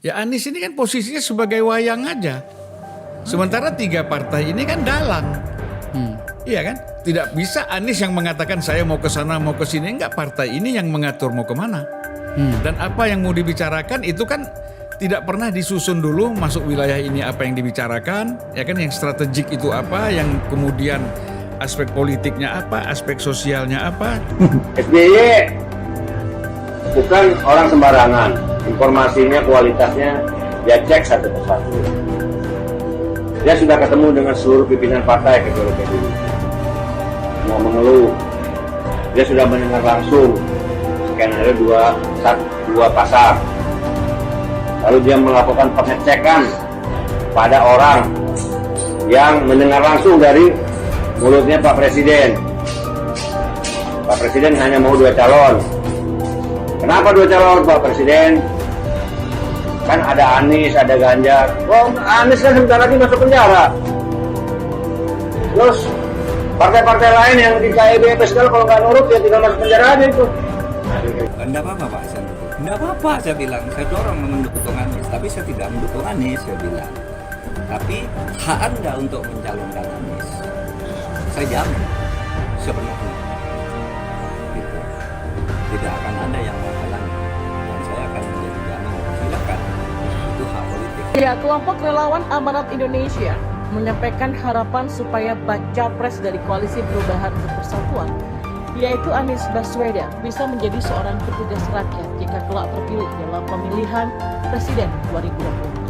Ya Anies ini kan posisinya sebagai wayang aja. Sementara 3 partai ini kan dalang. Iya kan? Tidak bisa Anies yang mengatakan saya mau ke sana, mau ke sini. Enggak, partai ini yang mengatur mau kemana. Dan apa yang mau dibicarakan itu kan tidak pernah disusun dulu masuk wilayah ini apa yang dibicarakan. Ya kan, yang strategik itu apa, yang kemudian aspek politiknya apa, aspek sosialnya apa. SBY bukan orang sembarangan. Informasinya, kualitasnya dia cek satu persatu. Dia sudah ketemu dengan seluruh pimpinan partai ketua dulu. Mau mengeluh. Dia sudah mendengar langsung skenario dua pasar. Lalu dia melakukan pengecekan pada orang yang mendengar langsung dari mulutnya Pak Presiden. Pak Presiden hanya mau 2 calon. Kenapa 2 calon Pak Presiden? Kan ada Anies, ada Ganjar. Oh, Anies kan sebentar lagi masuk penjara. Terus partai-partai lain yang di KIB segala kalau nggak nurut ya tinggal masuk penjara aja itu. Enggak apa-apa Pak, saya dukung. Enggak apa-apa saya bilang, saya dorong mendukung Anies, tapi saya tidak mendukung Anies, saya bilang. Tapi hak Anda untuk mencalonkan Anies, saya jamin sepenuhnya. Gitu. Tidak akan ada yang menghalangi, dan saya akan menjadi jamin. Silakan, itu hak politik. Ya, kelompok relawan Amanat Indonesia menyampaikan harapan supaya baca pres dari Koalisi Perubahan untuk Persatuan, yaitu Anies Baswedan, bisa menjadi seorang petugas rakyat jika kelak terpilih dalam pemilihan Presiden 2024.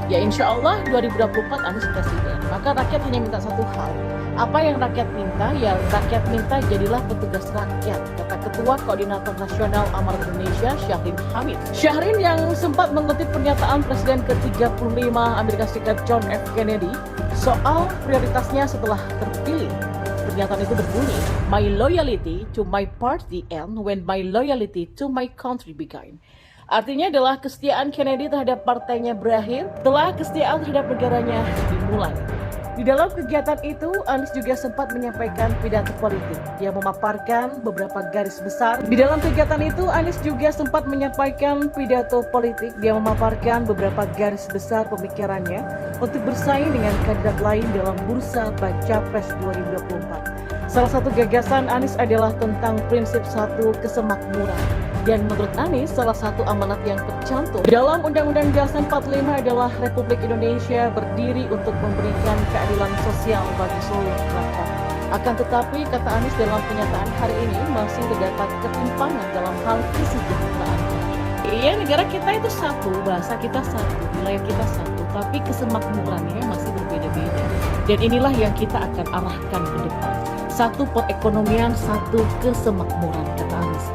Ya insya Allah 2024 Anies Presiden. Maka rakyat hanya minta satu hal. Apa yang rakyat minta? Ya rakyat minta jadilah petugas rakyat, kata Ketua Koordinator Nasional Amanat Indonesia Syahrin Hamid. Syahrin yang sempat mengutip pernyataan Presiden ke-35 Amerika Serikat John F. Kennedy soal prioritasnya setelah terpilih. Pernyataan itu berbunyi, "My loyalty to my party end when my loyalty to my country began." Artinya adalah kesetiaan Kennedy terhadap partainya berakhir setelah kesetiaan terhadap negaranya dimulai. Di dalam kegiatan itu, Anies juga sempat menyampaikan pidato politik. Dia memaparkan beberapa garis besar. Di dalam kegiatan itu, Anies juga sempat menyampaikan pidato politik. Dia memaparkan beberapa garis besar pemikirannya untuk bersaing dengan kandidat lain dalam bursa Baca Pres 2024. Salah satu gagasan Anies adalah tentang prinsip satu kesemakmuran. Dan menurut Anies, salah satu amanat yang tercantum dalam Undang-Undang Dasar 45 adalah Republik Indonesia berdiri untuk memberikan keadilan sosial bagi seluruh rakyat. Akan tetapi, kata Anies dalam pernyataan hari ini, masih terdapat ketimpangan dalam hal kesejahteraan. Iya, negara kita itu satu, bahasa kita satu, wilayah kita satu, tapi kesemakmurannya masih berbeda-beda. Dan inilah yang kita akan arahkan ke depan. Satu perekonomian, satu kesemakmuran, kata Anies.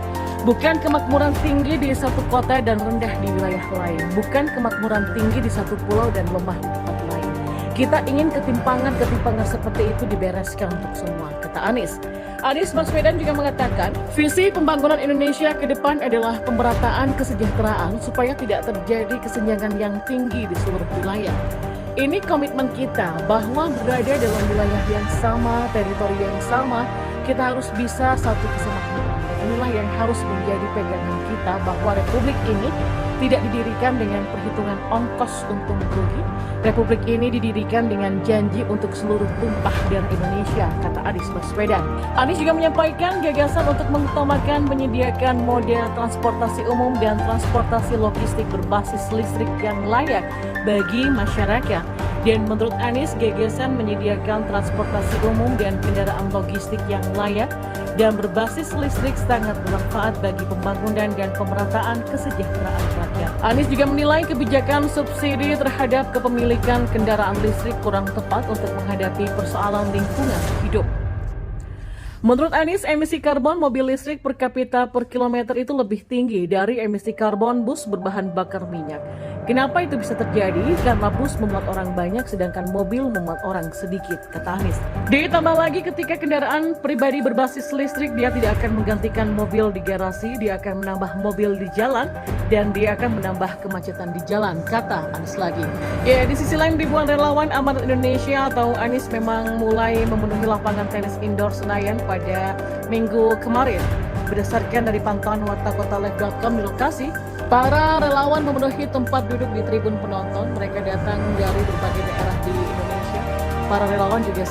Bukan kemakmuran tinggi di satu kota dan rendah di wilayah lain. Bukan kemakmuran tinggi di satu pulau dan lemah di tempat lain. Kita ingin ketimpangan seperti itu dibereskan untuk semua, kata Anies. Anies Baswedan juga mengatakan, visi pembangunan Indonesia ke depan adalah pemerataan kesejahteraan supaya tidak terjadi kesenjangan yang tinggi di seluruh wilayah. Ini komitmen kita bahwa berada dalam wilayah yang sama, teritori yang sama, kita harus bisa satu kesemakmuran. Inilah yang harus menjadi pegangan kita bahwa Republik ini tidak didirikan dengan perhitungan ongkos untung rugi. Republik ini didirikan dengan janji untuk seluruh tumpah darah Indonesia, kata Anies Baswedan. Anies juga menyampaikan gagasan untuk mengutamakan menyediakan moda transportasi umum dan transportasi logistik berbasis listrik yang layak bagi masyarakat. Dan menurut Anies, gagasan menyediakan transportasi umum dan kendaraan logistik yang layak dan berbasis listrik sangat bermanfaat bagi pembangunan dan pemerataan kesejahteraan rakyat. Anies juga menilai kebijakan subsidi terhadap kepemilikan kendaraan listrik kurang tepat untuk menghadapi persoalan lingkungan hidup. Menurut Anies, emisi karbon mobil listrik per kapita per kilometer itu lebih tinggi dari emisi karbon bus berbahan bakar minyak. Kenapa itu bisa terjadi? Karena bus memuat orang banyak sedangkan mobil memuat orang sedikit, kata Anies. Ditambah lagi ketika kendaraan pribadi berbasis listrik, dia tidak akan menggantikan mobil di garasi, dia akan menambah mobil di jalan, dan dia akan menambah kemacetan di jalan, kata Anies lagi. Ya, di sisi lain ribuan relawan Amanat Indonesia atau Anies memang mulai memenuhi lapangan tenis indoor Senayan pada minggu kemarin. Berdasarkan dari pantauan warta kota live.com di lokasi, Para relawan memenuhi tempat duduk di tribun penonton. Mereka datang dari berbagai daerah di Indonesia. Para relawan juga